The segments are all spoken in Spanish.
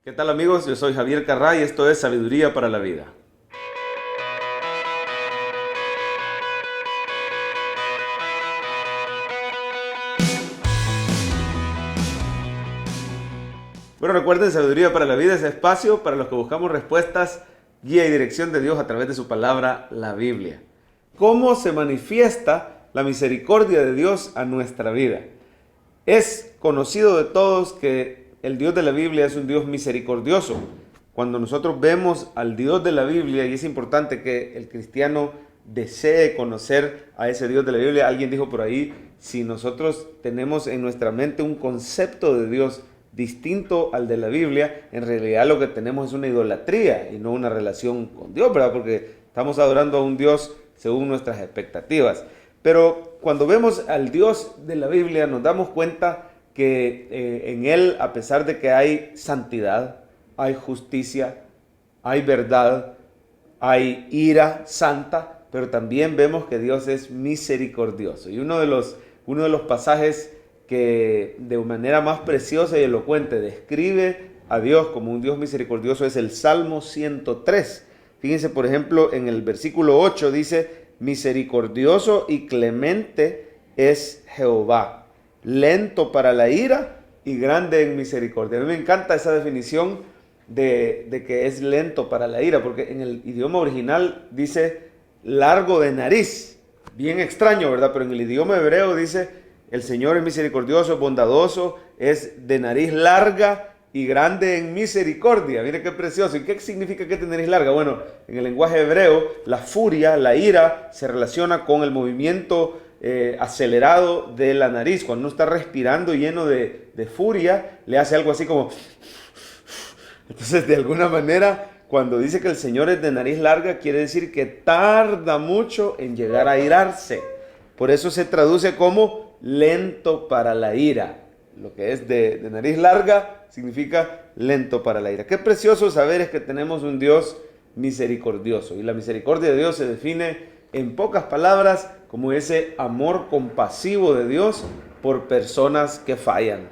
¿Qué tal amigos? Yo soy Javier Carrá y esto es Sabiduría para la Vida. Bueno, recuerden, Sabiduría para la Vida es espacio para los que buscamos respuestas, guía y dirección de Dios a través de su palabra, la Biblia. ¿Cómo se manifiesta la misericordia de Dios a nuestra vida? Es conocido de todos que el Dios de la Biblia es un Dios misericordioso. Cuando nosotros vemos al Dios de la Biblia, y es importante que el cristiano desee conocer a ese Dios de la Biblia, alguien dijo por ahí, si nosotros tenemos en nuestra mente un concepto de Dios distinto al de la Biblia, en realidad lo que tenemos es una idolatría y no una relación con Dios, ¿verdad? Porque estamos adorando a un Dios según nuestras expectativas. Pero cuando vemos al Dios de la Biblia nos damos cuenta que en Él, a pesar de que hay santidad, hay justicia, hay verdad, hay ira santa, pero también vemos que Dios es misericordioso. Y uno de los pasajes que de manera más preciosa y elocuente describe a Dios como un Dios misericordioso es el Salmo 103. Fíjense, por ejemplo, en el versículo 8 dice: misericordioso y clemente es Jehová, lento para la ira y grande en misericordia. A mí me encanta esa definición de que es lento para la ira, porque en el idioma original dice largo de nariz. Bien extraño, ¿verdad? Pero en el idioma hebreo dice: el Señor es misericordioso, es bondadoso, es de nariz larga y grande en misericordia. Mire qué precioso. ¿Y qué significa que tener nariz larga? Bueno, en el lenguaje hebreo, la furia, la ira, se relaciona con el movimiento acelerado de la nariz. Cuando uno está respirando lleno de furia, le hace algo así como... Entonces, de alguna manera, cuando dice que el Señor es de nariz larga, quiere decir que tarda mucho en llegar a airarse. Por eso se traduce como lento para la ira. Lo que es de nariz larga significa lento para la ira. Qué precioso saber es que tenemos un Dios misericordioso. Y la misericordia de Dios se define en pocas palabras como ese amor compasivo de Dios por personas que fallan.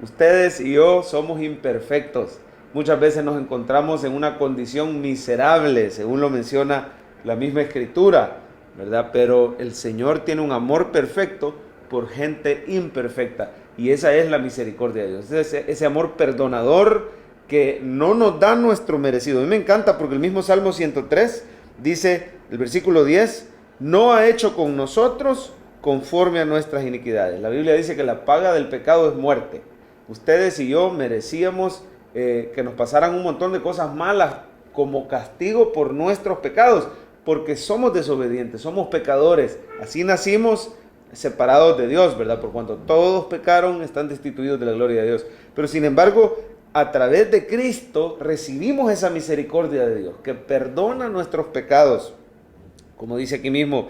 Ustedes y yo somos imperfectos. Muchas veces nos encontramos en una condición miserable, según lo menciona la misma Escritura, ¿verdad? Pero el Señor tiene un amor perfecto por gente imperfecta, y esa es la misericordia de Dios, ese amor perdonador que no nos da nuestro merecido. A mí me encanta porque el mismo Salmo 103 dice, el versículo 10, no ha hecho con nosotros conforme a nuestras iniquidades. La Biblia dice que la paga del pecado es muerte. Ustedes y yo merecíamos que nos pasaran un montón de cosas malas como castigo por nuestros pecados, porque somos desobedientes, somos pecadores. Así nacimos separados de Dios, ¿verdad? Por cuanto todos pecaron, están destituidos de la gloria de Dios. Pero sin embargo, a través de Cristo recibimos esa misericordia de Dios, que perdona nuestros pecados. Como dice aquí mismo,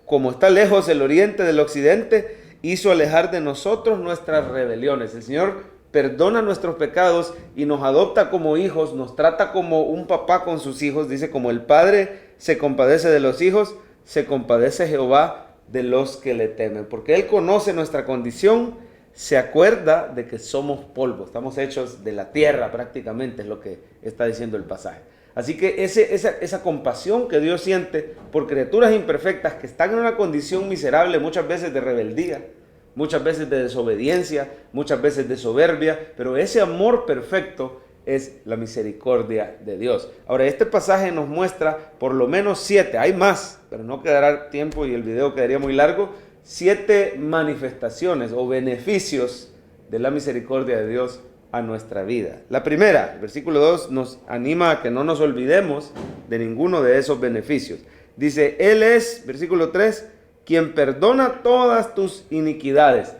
como está lejos el oriente del occidente, hizo alejar de nosotros nuestras rebeliones. El Señor perdona nuestros pecados y nos adopta como hijos, nos trata como un papá con sus hijos. Dice, como el Padre se compadece de los hijos, se compadece Jehová de los que le temen. Porque Él conoce nuestra condición, se acuerda de que somos polvo, estamos hechos de la tierra prácticamente, es lo que está diciendo el pasaje. Así que esa compasión que Dios siente por criaturas imperfectas que están en una condición miserable, muchas veces de rebeldía, muchas veces de desobediencia, muchas veces de soberbia, pero ese amor perfecto es la misericordia de Dios. Ahora, este pasaje nos muestra por lo menos 7, hay más, pero no quedará tiempo y el video quedaría muy largo, 7 manifestaciones o beneficios de la misericordia de Dios a nuestra vida. La primera, el versículo 2, nos anima a que no nos olvidemos de ninguno de esos beneficios. Dice, Él es, versículo 3, quien perdona todas tus iniquidades.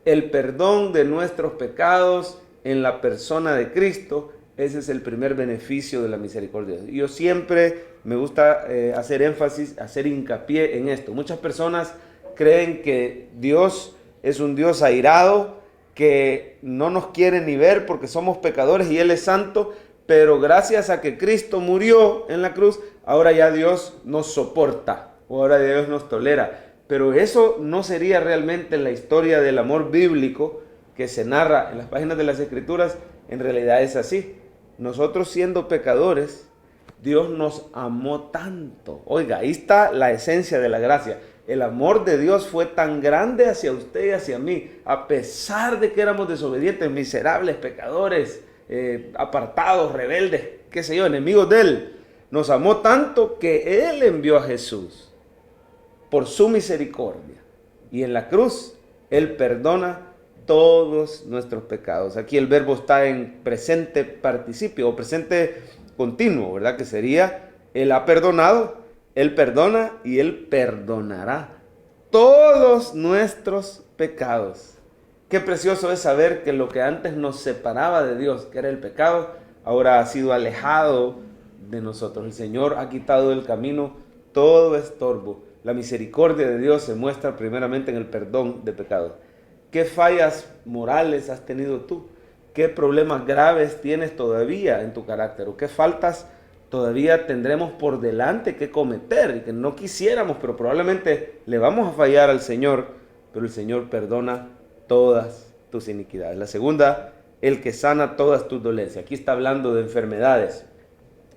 El perdón de nuestros pecados en la persona de Cristo, ese es el primer beneficio de la misericordia. Yo siempre me gusta hacer énfasis, hacer hincapié en esto. Muchas personas creen que Dios es un Dios airado, que no nos quiere ni ver porque somos pecadores y Él es santo, pero gracias a que Cristo murió en la cruz, ahora ya Dios nos soporta, o ahora Dios nos tolera. Pero eso no sería realmente la historia del amor bíblico que se narra en las páginas de las Escrituras En realidad es así. Nosotros siendo pecadores, Dios nos amó tanto. Oiga, ahí está la esencia de la gracia. El amor de Dios fue tan grande hacia usted y hacia mí, a pesar de que éramos desobedientes, miserables, pecadores, apartados, rebeldes, qué sé yo, enemigos de Él. Nos amó tanto que Él envió a Jesús por su misericordia. Y en la cruz, Él perdona todos nuestros pecados. Aquí el verbo está en presente participio o presente continuo, ¿verdad? Que sería, Él ha perdonado, Él perdona y Él perdonará todos nuestros pecados. Qué precioso es saber que lo que antes nos separaba de Dios, que era el pecado, ahora ha sido alejado de nosotros. El Señor ha quitado del camino todo estorbo. La misericordia de Dios se muestra primeramente en el perdón de pecados. ¿Qué fallas morales has tenido tú? ¿Qué problemas graves tienes todavía en tu carácter? ¿O qué faltas todavía tendremos por delante que cometer y que no quisiéramos, pero probablemente le vamos a fallar al Señor? Pero el Señor perdona todas tus iniquidades. La segunda, el que sana todas tus dolencias. Aquí está hablando de enfermedades.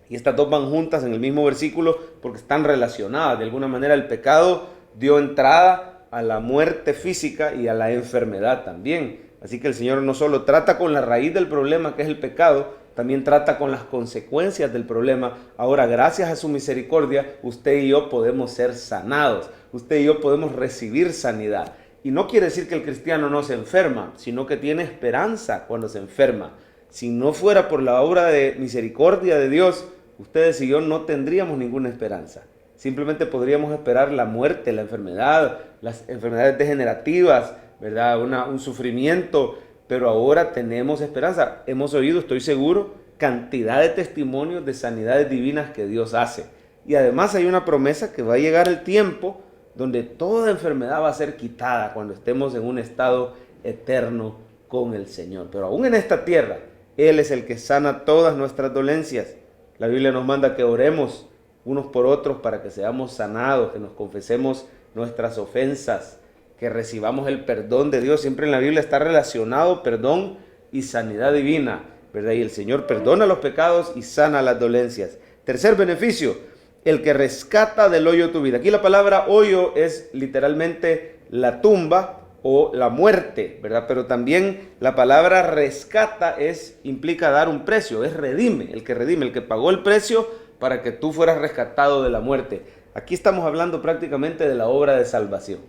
Y estas dos van juntas en el mismo versículo porque están relacionadas. De alguna manera el pecado dio entrada a la muerte física y a la enfermedad también. Así que el Señor no solo trata con la raíz del problema, que es el pecado, también trata con las consecuencias del problema. Ahora, gracias a su misericordia, usted y yo podemos ser sanados. Usted y yo podemos recibir sanidad. Y no quiere decir que el cristiano no se enferma, sino que tiene esperanza cuando se enferma. Si no fuera por la obra de misericordia de Dios, ustedes y yo no tendríamos ninguna esperanza. Simplemente podríamos esperar la muerte, la enfermedad, las enfermedades degenerativas, ¿verdad? Un sufrimiento, pero ahora tenemos esperanza. Hemos oído, estoy seguro, cantidad de testimonios de sanidades divinas que Dios hace. Y además hay una promesa que va a llegar el tiempo donde toda enfermedad va a ser quitada cuando estemos en un estado eterno con el Señor. Pero aún en esta tierra, Él es el que sana todas nuestras dolencias. La Biblia nos manda que oremos unos por otros para que seamos sanados, que nos confesemos nuestras ofensas, que recibamos el perdón de Dios. Siempre en la Biblia está relacionado perdón y sanidad divina, ¿verdad? Y el Señor perdona los pecados y sana las dolencias. Tercer beneficio, el que rescata del hoyo tu vida. Aquí la palabra hoyo es literalmente la tumba o la muerte, ¿verdad? Pero también la palabra rescata implica dar un precio, es redime, el que pagó el precio para que tú fueras rescatado de la muerte. Aquí estamos hablando prácticamente de la obra de salvación.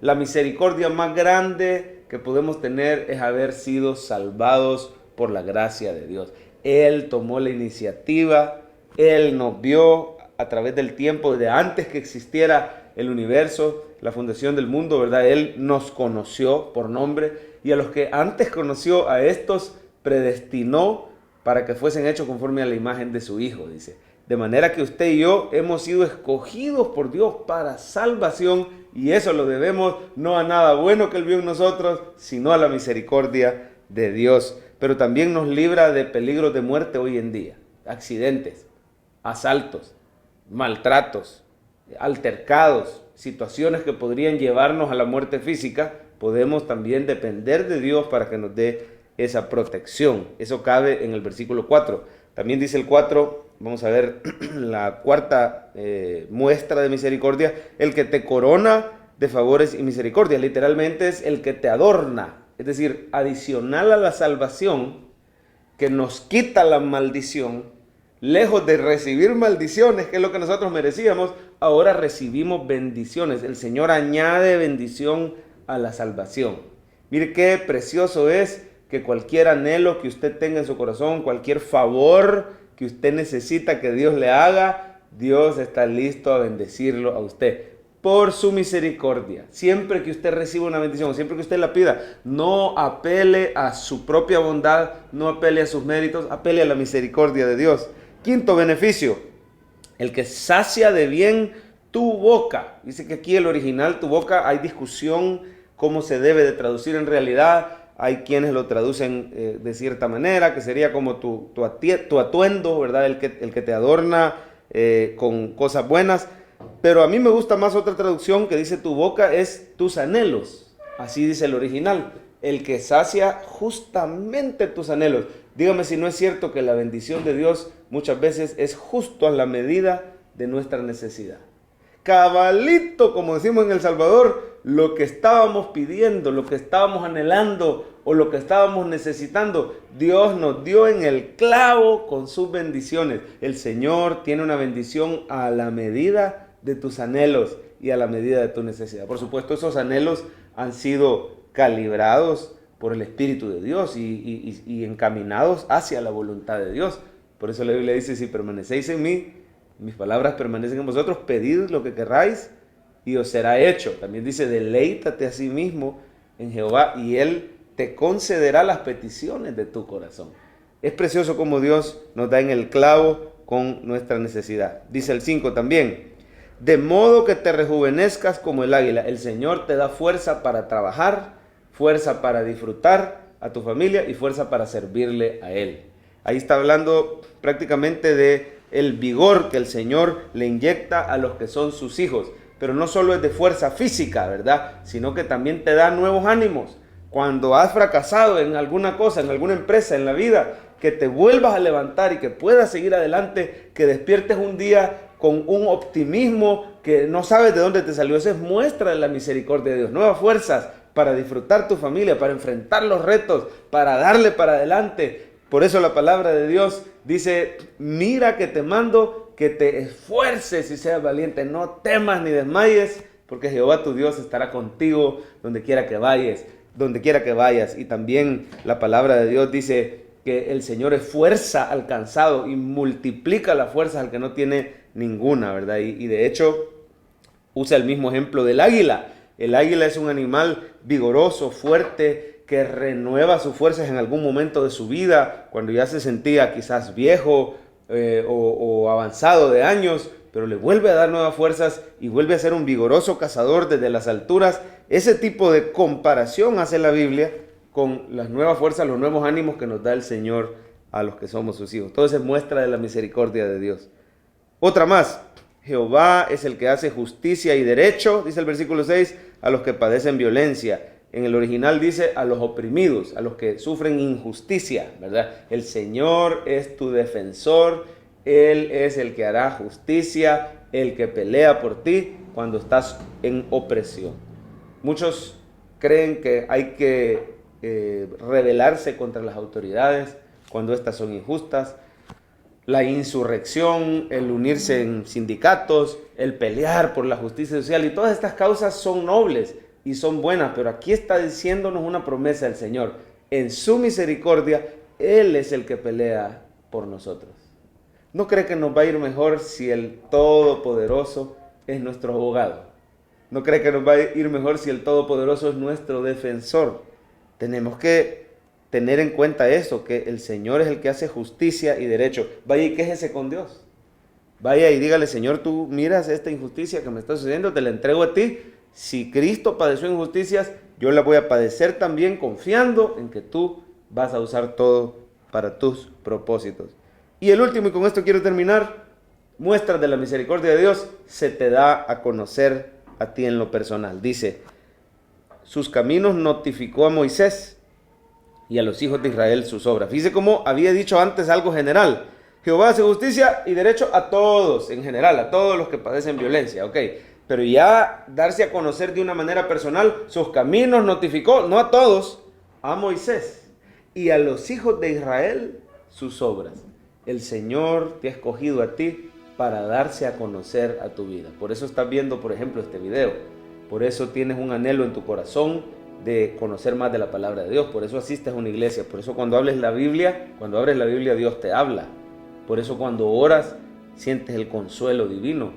La misericordia más grande que podemos tener es haber sido salvados por la gracia de Dios. Él tomó la iniciativa, Él nos vio a través del tiempo, desde antes que existiera el universo, la fundación del mundo, ¿verdad? Él nos conoció por nombre y a los que antes conoció, a estos predestinó para que fuesen hechos conforme a la imagen de su Hijo, dice. De manera que usted y yo hemos sido escogidos por Dios para salvación y eso lo debemos no a nada bueno que Él vio en nosotros, sino a la misericordia de Dios. Pero también nos libra de peligros de muerte hoy en día, accidentes, asaltos, maltratos, altercados, situaciones que podrían llevarnos a la muerte física. Podemos también depender de Dios para que nos dé esa protección. Eso cabe en el versículo 4. También dice el 4, vamos a ver la cuarta muestra de misericordia, el que te corona de favores y misericordia. Literalmente es el que te adorna, es decir, adicional a la salvación, que nos quita la maldición. Lejos de recibir maldiciones, que es lo que nosotros merecíamos, ahora recibimos bendiciones. El Señor añade bendición a la salvación. Mire qué precioso es que cualquier anhelo que usted tenga en su corazón, cualquier favor que usted necesita que Dios le haga, Dios está listo a bendecirlo a usted por su misericordia. Siempre que usted reciba una bendición, siempre que usted la pida, no apele a su propia bondad, no apele a sus méritos, apele a la misericordia de Dios. Quinto beneficio, el que sacia de bien tu boca. Dice que aquí el original, tu boca, hay discusión cómo se debe de traducir en realidad. Hay quienes lo traducen de cierta manera, que sería como tu atuendo, ¿verdad? El que te adorna con cosas buenas. Pero a mí me gusta más otra traducción que dice tu boca es tus anhelos. Así dice el original. El que sacia justamente tus anhelos. Dígame si no es cierto que la bendición de Dios muchas veces es justo a la medida de nuestra necesidad. Cabalito, como decimos en El Salvador, lo que estábamos pidiendo, lo que estábamos anhelando o lo que estábamos necesitando, Dios nos dio en el clavo con sus bendiciones. El Señor tiene una bendición a la medida de tus anhelos y a la medida de tu necesidad. Por supuesto, esos anhelos han sido calibrados por el Espíritu de Dios y encaminados hacia la voluntad de Dios. Por eso la Biblia dice, si permanecéis en mí, mis palabras permanecen en vosotros, pedid lo que querráis y os será hecho. También dice, deleítate a sí mismo en Jehová y Él te concederá las peticiones de tu corazón. Es precioso como Dios nos da en el clavo con nuestra necesidad. Dice el 5 también, de modo que te rejuvenezcas como el águila. El Señor te da fuerza para trabajar, fuerza para disfrutar a tu familia y fuerza para servirle a Él. Ahí está hablando prácticamente de el vigor que el Señor le inyecta a los que son sus hijos. Pero no solo es de fuerza física, ¿verdad? Sino que también te da nuevos ánimos. Cuando has fracasado en alguna cosa, en alguna empresa, en la vida, que te vuelvas a levantar y que puedas seguir adelante, que despiertes un día con un optimismo que no sabes de dónde te salió. Esa es muestra de la misericordia de Dios. Nuevas fuerzas para disfrutar tu familia, para enfrentar los retos, para darle para adelante. Por eso la palabra de Dios dice, mira que te mando que te esfuerces y seas valiente, no temas ni desmayes, porque Jehová tu Dios estará contigo donde quiera que vayas. Y también la palabra de Dios dice que el Señor es fuerza al cansado y multiplica las fuerzas al que no tiene ninguna, ¿verdad? Y de hecho usa el mismo ejemplo del águila. El águila es un animal vigoroso, fuerte, que renueva sus fuerzas en algún momento de su vida, cuando ya se sentía quizás viejo o avanzado de años, pero le vuelve a dar nuevas fuerzas y vuelve a ser un vigoroso cazador desde las alturas. Ese tipo de comparación hace la Biblia con las nuevas fuerzas, los nuevos ánimos que nos da el Señor a los que somos sus hijos. Todo eso es muestra de la misericordia de Dios. Otra más, Jehová es el que hace justicia y derecho, dice el versículo 6, a los que padecen violencia. En el original dice a los oprimidos, a los que sufren injusticia, ¿verdad? El Señor es tu defensor, Él es el que hará justicia, el que pelea por ti cuando estás en opresión. Muchos creen que hay que rebelarse contra las autoridades cuando éstas son injustas. La insurrección, el unirse en sindicatos, el pelear por la justicia social y todas estas causas son nobles y son buenas, pero aquí está diciéndonos una promesa del Señor. En su misericordia, Él es el que pelea por nosotros. ¿No cree que nos va a ir mejor si el Todopoderoso es nuestro abogado? ¿No cree que nos va a ir mejor si el Todopoderoso es nuestro defensor? Tenemos que tener en cuenta eso, que el Señor es el que hace justicia y derecho. Vaya y quéjese con Dios. Vaya y dígale, Señor, tú miras esta injusticia que me está sucediendo, te la entrego a ti. Si Cristo padeció injusticias, yo la voy a padecer también, confiando en que tú vas a usar todo para tus propósitos. Y el último, y con esto quiero terminar, muestras de la misericordia de Dios, se te da a conocer a ti en lo personal. Dice, sus caminos notificó a Moisés y a los hijos de Israel sus obras. Fíjese cómo había dicho antes algo general. Jehová hace justicia y derecho a todos, en general, a todos los que padecen violencia, ok. Pero ya darse a conocer de una manera personal, sus caminos notificó, no a todos, a Moisés y a los hijos de Israel sus obras. El Señor te ha escogido a ti para darse a conocer a tu vida. Por eso estás viendo, por ejemplo, este video. Por eso tienes un anhelo en tu corazón de conocer más de la palabra de Dios. Por eso asistes a una iglesia. Por eso cuando abres la Biblia, Dios te habla. Por eso cuando oras, sientes el consuelo divino.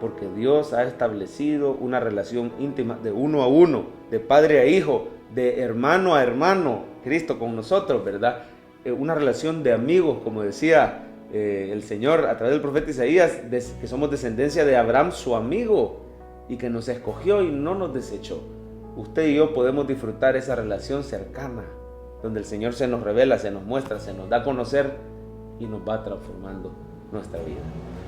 Porque Dios ha establecido una relación íntima de uno a uno, de padre a hijo, de hermano a hermano, Cristo con nosotros, ¿verdad? Una relación de amigos, como decía el Señor a través del profeta Isaías, que somos descendencia de Abraham, su amigo, y que nos escogió y no nos desechó. Usted y yo podemos disfrutar esa relación cercana, donde el Señor se nos revela, se nos muestra, se nos da a conocer y nos va transformando nuestra vida.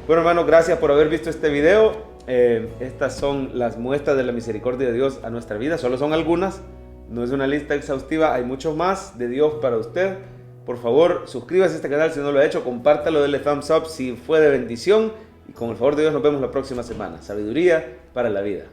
Bueno, hermanos, gracias por haber visto este video. Estas son las muestras de la misericordia de Dios a nuestra vida. Solo son algunas, no es una lista exhaustiva, hay muchos más de Dios para usted. Por favor, suscríbase a este canal si no lo ha hecho, compártalo, denle thumbs up si fue de bendición y con el favor de Dios nos vemos la próxima semana. Sabiduría para la vida.